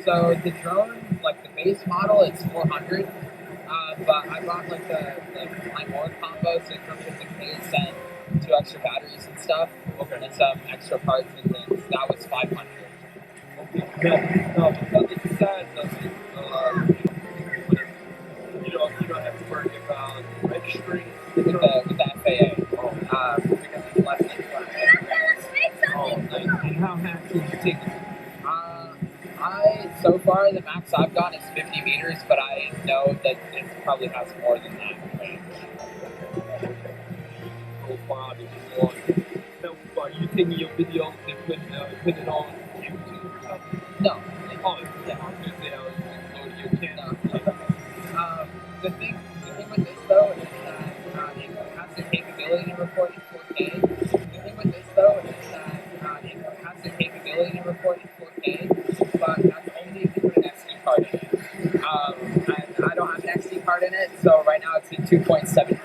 So the drone, like the base model, it's 400. But I bought like my more combo, so it comes with the case and 2 extra batteries and stuff, and some extra parts and things. That was 500. Okay. It's sad that you don't have to worry about registering With the FAA, because it's less than 200. Oh, nice. And how fast did you take it? So far the max I've gotten is 50 meters, but I know that it probably has more than that range. So far, this is long. So, are you taking your videos and put it on YouTube or something? No. Oh, yeah. I was gonna say I was just go to your channel. No. The thing with this though is that it has the capability to record in 4K. The thing with this though is that it has the capability to record in 4K, but that's only if you put an SD card in it. And I don't have an SD card in it, so right now it's in 2.7